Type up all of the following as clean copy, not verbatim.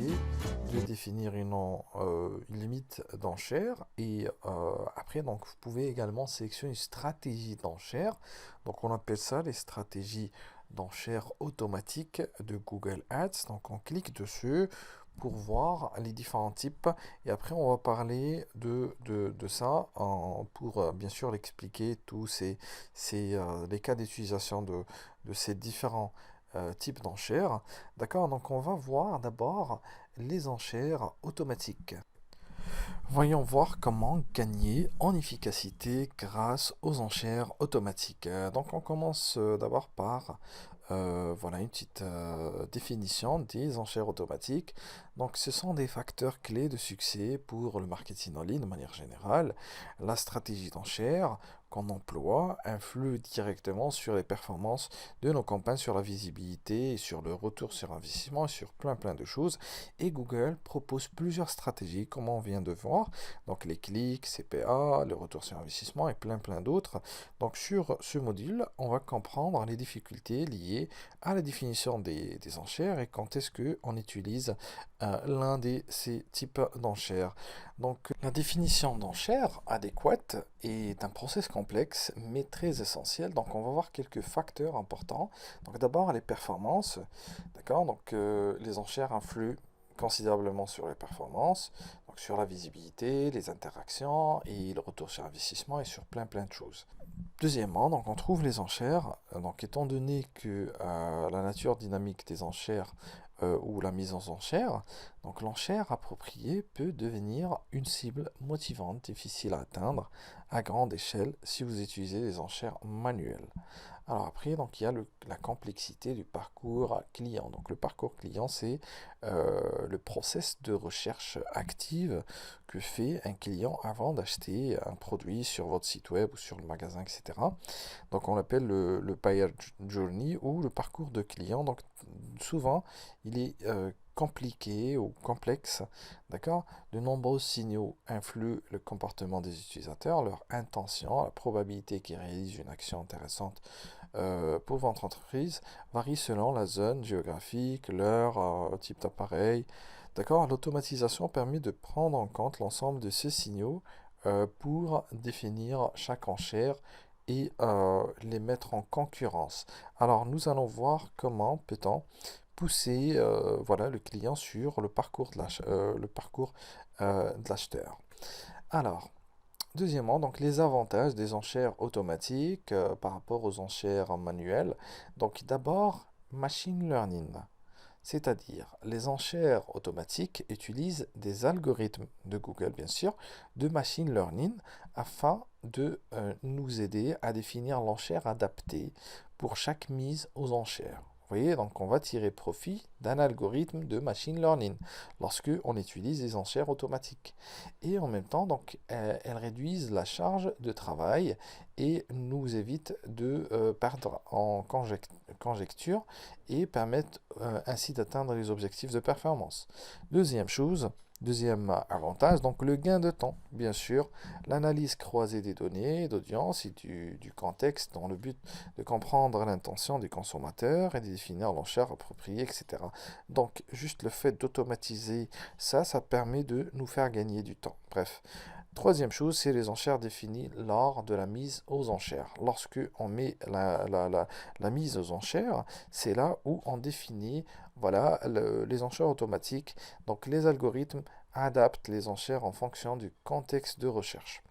de définir une limite d'enchères et après donc vous pouvez également sélectionner une stratégie d'enchères. Donc on appelle ça les stratégies d'enchères automatiques de Google Ads. Donc on clique dessus pour voir les différents types et après on va parler de ça pour bien sûr l'expliquer tous les cas d'utilisation de ces différents types d'enchères. D'accord, donc on va voir d'abord les enchères automatiques. Voyons voir comment gagner en efficacité grâce aux enchères automatiques. Donc on commence d'abord par voilà une petite définition des enchères automatiques. Donc ce sont des facteurs clés de succès pour le marketing en ligne de manière générale. La stratégie d'enchères qu'on emploie influe directement sur les performances de nos campagnes, sur la visibilité, et sur le retour sur investissement et sur plein de choses. Et Google propose plusieurs stratégies, comme on vient de voir, donc les clics, CPA, le retour sur investissement et plein d'autres. Donc sur ce module, on va comprendre les difficultés liées à la définition des enchères et quand est-ce qu'on utilise l'un de ces types d'enchères. Donc la définition d'enchères adéquate est un process complexe mais très essentiel. Donc on va voir quelques facteurs importants. Donc d'abord les performances, d'accord. Donc les enchères influent considérablement sur les performances, donc sur la visibilité, les interactions et le retour sur investissement et sur plein de choses. Deuxièmement, donc on trouve les enchères. Donc étant donné que la nature dynamique des enchères ou la mise en enchère, donc l'enchère appropriée peut devenir une cible motivante, difficile à atteindre à grande échelle si vous utilisez des enchères manuelles. Alors après, donc il y a la complexité du parcours client. Donc le parcours client, c'est le process de recherche active que fait un client avant d'acheter un produit sur votre site web ou sur le magasin, etc. Donc on l'appelle le buyer journey ou le parcours de client. Donc souvent, il est compliqué ou complexe, d'accord? De nombreux signaux influent le comportement des utilisateurs, leur intention, la probabilité qu'ils réalisent une action intéressante pour votre entreprise varie selon la zone géographique, l'heure, type d'appareil. D'accord? L'automatisation permet de prendre en compte l'ensemble de ces signaux pour définir chaque enchère et les mettre en concurrence. Alors nous allons voir comment peut-on pousser voilà, le client sur le parcours de l'acheteur. Alors, deuxièmement, donc les avantages des enchères automatiques par rapport aux enchères manuelles. Donc d'abord, machine learning, c'est-à-dire les enchères automatiques utilisent des algorithmes de Google, bien sûr, de machine learning afin de nous aider à définir l'enchère adaptée pour chaque mise aux enchères. Vous voyez, donc on va tirer profit d'un algorithme de machine learning lorsque on utilise des enchères automatiques. Et en même temps, donc, elles réduisent la charge de travail et nous évitent de perdre en conjecture et permettent ainsi d'atteindre les objectifs de performance. Deuxième avantage, donc le gain de temps, bien sûr, l'analyse croisée des données, d'audience et du contexte dans le but de comprendre l'intention des consommateurs et de définir l'enchère appropriée, etc. Donc, juste le fait d'automatiser ça, ça permet de nous faire gagner du temps. Bref. Troisième chose, c'est les enchères définies lors de la mise aux enchères. Lorsque on met la mise aux enchères, c'est là où on définit voilà, les enchères automatiques. Donc les algorithmes adaptent les enchères en fonction du contexte de recherche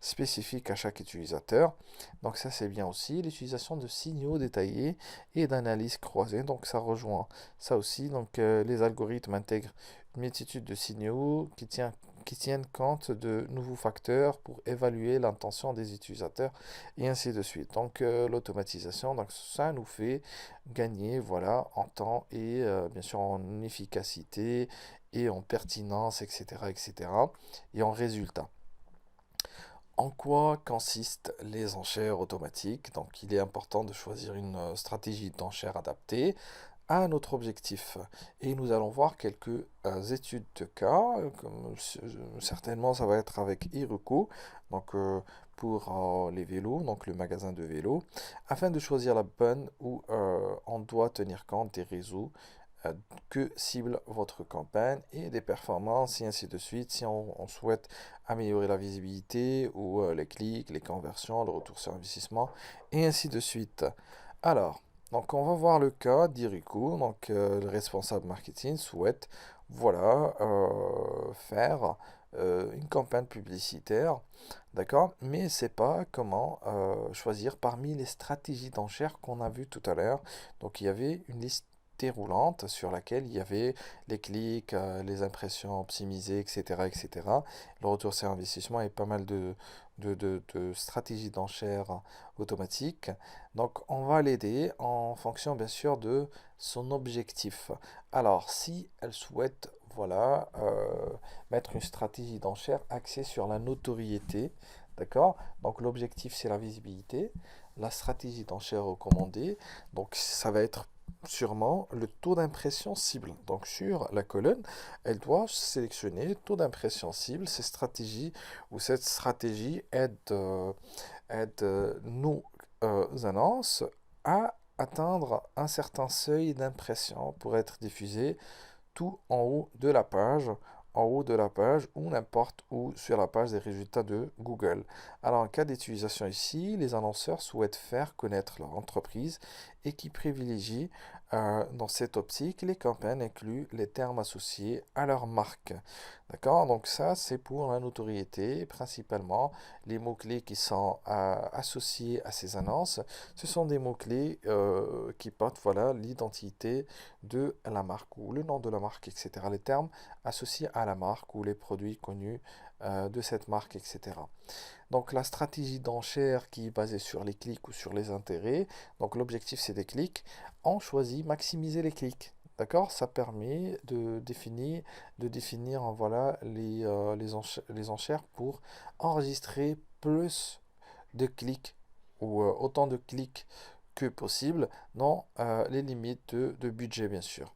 spécifique à chaque utilisateur. Donc ça c'est bien aussi. L'utilisation de signaux détaillés et d'analyses croisées. Donc ça rejoint ça aussi. Donc les algorithmes intègrent une multitude de signaux qui tiennent compte de nouveaux facteurs pour évaluer l'intention des utilisateurs et ainsi de suite. Donc l'automatisation, donc ça nous fait gagner voilà en temps et bien sûr en efficacité et en pertinence, etc., etc. et en résultat. En quoi consistent les enchères automatiques? Donc, il est important de choisir une stratégie d'enchère adaptée à notre objectif. Et nous allons voir quelques études de cas. Certainement, ça va être avec Iruko, donc pour les vélos, donc le magasin de vélos, afin de choisir la bonne où on doit tenir compte des réseaux que cible votre campagne et des performances et ainsi de suite si on souhaite améliorer la visibilité ou les clics, les conversions, le retour sur investissement et ainsi de suite. Alors, donc on va voir le cas d'Irico. Donc le responsable marketing souhaite voilà faire une campagne publicitaire, d'accord, mais ne sait pas comment choisir parmi les stratégies d'enchères qu'on a vues tout à l'heure. Donc il y avait une liste roulante sur laquelle il y avait les clics, les impressions optimisées, etc., etc. Le retour sur investissement et pas mal de stratégies d'enchères automatiques. Donc, on va l'aider en fonction, bien sûr, de son objectif. Alors, si elle souhaite, voilà, mettre une stratégie d'enchère axée sur la notoriété, d'accord? Donc, l'objectif, c'est la visibilité. La stratégie d'enchère recommandée, donc ça va être sûrement le taux d'impression cible. Donc sur la colonne, elle doit sélectionner taux d'impression cible. Ces stratégies ou cette stratégie aide nos annonces à atteindre un certain seuil d'impression pour être diffusées tout en haut de la page ou n'importe où sur la page des résultats de Google. Alors en cas d'utilisation ici, les annonceurs souhaitent faire connaître leur entreprise et qui privilégient dans cette optique les campagnes incluent les termes associés à leur marque. D'accord? Donc ça, c'est pour la notoriété, principalement les mots-clés qui sont associés à ces annonces. Ce sont des mots-clés qui portent voilà, l'identité de la marque ou le nom de la marque, etc. Les termes associés à la marque ou les produits connus de cette marque, etc. Donc la stratégie d'enchère qui est basée sur les clics ou sur les intérêts, donc l'objectif c'est des clics, on choisit maximiser les clics. D'accord? Ça permet de définir voilà, les enchères pour enregistrer plus de clics ou autant de clics que possible dans les limites de budget, bien sûr.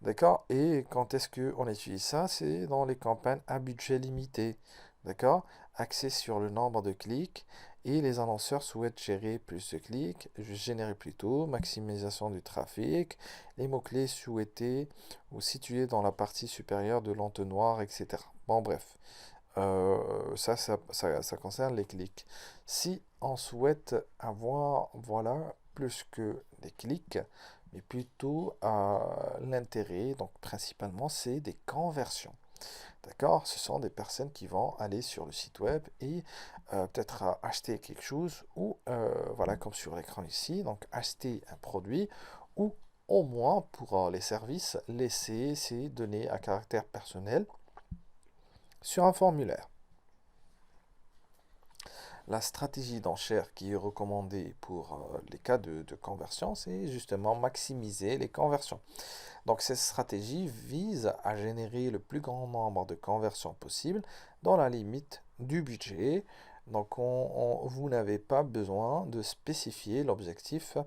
D'accord? Et quand est-ce qu'on utilise ça? C'est dans les campagnes à budget limité. D'accord? Axé sur le nombre de clics. Et les annonceurs souhaitent gérer plus de clics, générer plutôt, maximisation du trafic, les mots-clés souhaités ou situés dans la partie supérieure de l'entonnoir, etc. Bon, bref. Ça concerne les clics. Si on souhaite avoir, voilà, plus que des clics, mais plutôt l'intérêt, donc principalement, c'est des conversions. D'accord? Ce sont des personnes qui vont aller sur le site web et peut-être acheter quelque chose ou, voilà, comme sur l'écran ici, donc acheter un produit ou au moins pour les services, laisser ces données à caractère personnel sur un formulaire. La stratégie d'enchère qui est recommandée pour les cas de conversion, c'est justement maximiser les conversions. Donc cette stratégie vise à générer le plus grand nombre de conversions possible dans la limite du budget. Donc vous n'avez pas besoin de spécifier l'objectif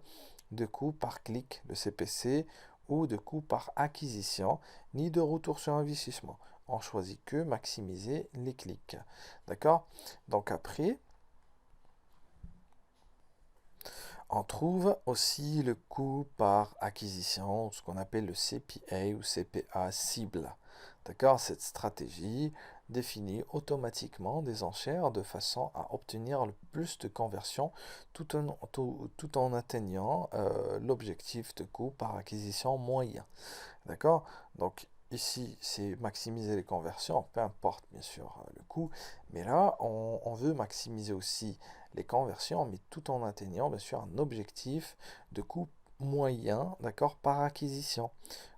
de coût par clic, le CPC, ou de coût par acquisition, ni de retour sur investissement. On choisit que maximiser les clics. D'accord? Donc après, on trouve aussi le coût par acquisition, ce qu'on appelle le CPA ou CPA cible. D'accord? Cette stratégie définit automatiquement des enchères de façon à obtenir le plus de conversions tout en atteignant l'objectif de coût par acquisition moyen. D'accord? Donc ici, c'est maximiser les conversions, peu importe bien sûr le coût, mais là, on veut maximiser aussi les conversions, mais tout en atteignant bien sûr un objectif de coût moyen, d'accord, par acquisition.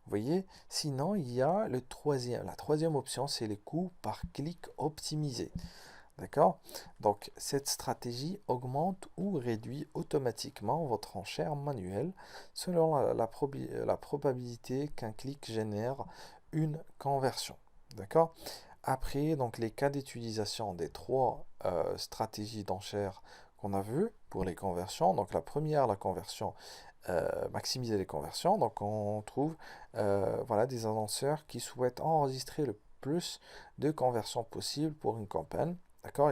Vous voyez, sinon il y a la troisième option, c'est les coûts par clic optimisé. D'accord? Donc, cette stratégie augmente ou réduit automatiquement votre enchère manuelle selon la probabilité qu'un clic génère une conversion. D'accord? Après, donc, les cas d'utilisation des trois stratégies d'enchère qu'on a vues pour les conversions. Donc, la première, la conversion, maximiser les conversions. Donc, on trouve voilà, des annonceurs qui souhaitent enregistrer le plus de conversions possible pour une campagne D'accord?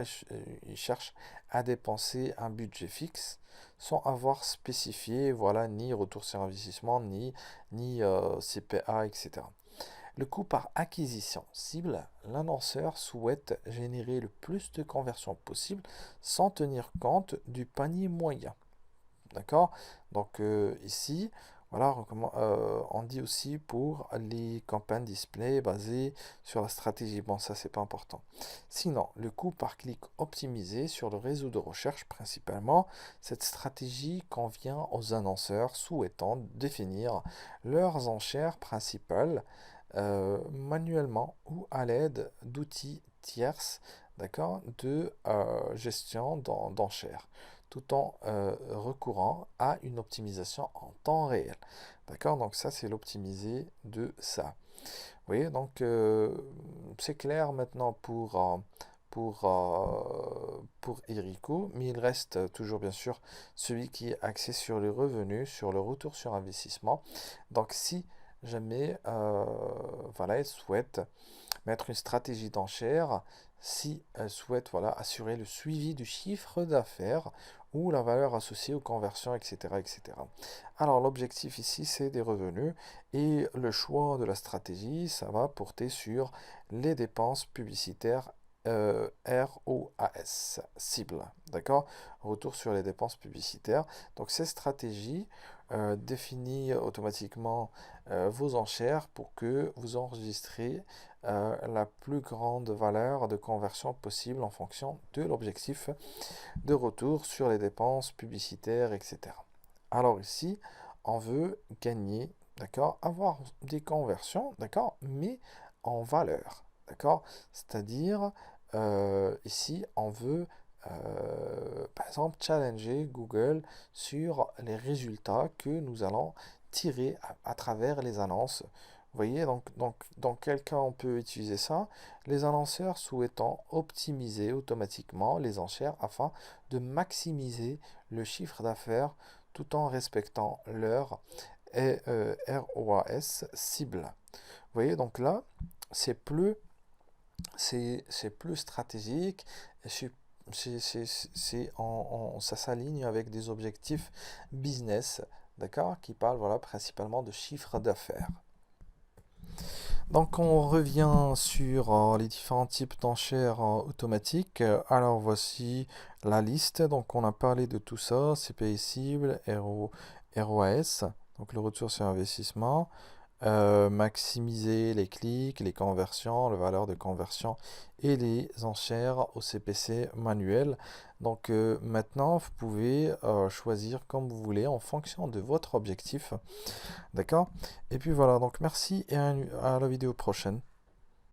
Ils cherchent à dépenser un budget fixe sans avoir spécifié, voilà, ni retour sur investissement, ni CPA, etc. Le coût par acquisition cible, l'annonceur souhaite générer le plus de conversions possible sans tenir compte du panier moyen. D'accord? Donc ici, voilà, on dit aussi pour les campagnes display basées sur la stratégie. Bon, ça, c'est pas important. Sinon, le coût par clic optimisé sur le réseau de recherche principalement, cette stratégie convient aux annonceurs souhaitant définir leurs enchères principales manuellement ou à l'aide d'outils tierces, d'accord, de gestion d'enchères tout en recourant à une optimisation en temps réel. D'accord? Donc ça, c'est l'optimisé de ça. Vous voyez, donc c'est clair maintenant pour Erico, mais il reste toujours bien sûr celui qui est axé sur les revenus, sur le retour sur investissement. Donc si jamais voilà, il souhaite mettre une stratégie d'enchère, si elle souhaite voilà, assurer le suivi du chiffre d'affaires ou la valeur associée aux conversions, etc. etc. Alors l'objectif ici, c'est des revenus et le choix de la stratégie, ça va porter sur les dépenses publicitaires ROAS, cible, d'accord? Retour sur les dépenses publicitaires. Donc ces stratégies définissent automatiquement vos enchères pour que vous enregistrez la plus grande valeur de conversion possible en fonction de l'objectif de retour sur les dépenses publicitaires, etc. Alors ici, on veut gagner, d'accord, avoir des conversions, d'accord, mais en valeur, d'accord, c'est-à-dire ici, on veut par exemple challenger Google sur les résultats que nous allons tirer à travers les annonces. Vous voyez, donc, dans quel cas on peut utiliser ça? Les annonceurs souhaitant optimiser automatiquement les enchères afin de maximiser le chiffre d'affaires tout en respectant leur ROAS cible. Vous voyez, donc là, c'est plus, c'est plus stratégique et ça s'aligne avec des objectifs business, d'accord, qui parlent voilà, principalement de chiffre d'affaires. Donc on revient sur les différents types d'enchères automatiques. Alors voici la liste. Donc on a parlé de tout ça, CPI cible, ROAS, donc le retour sur investissement, maximiser les clics, les conversions, la valeur de conversion et les enchères au CPC manuel. Donc maintenant, vous pouvez choisir comme vous voulez en fonction de votre objectif. D'accord? Et puis voilà, donc merci et à la vidéo prochaine.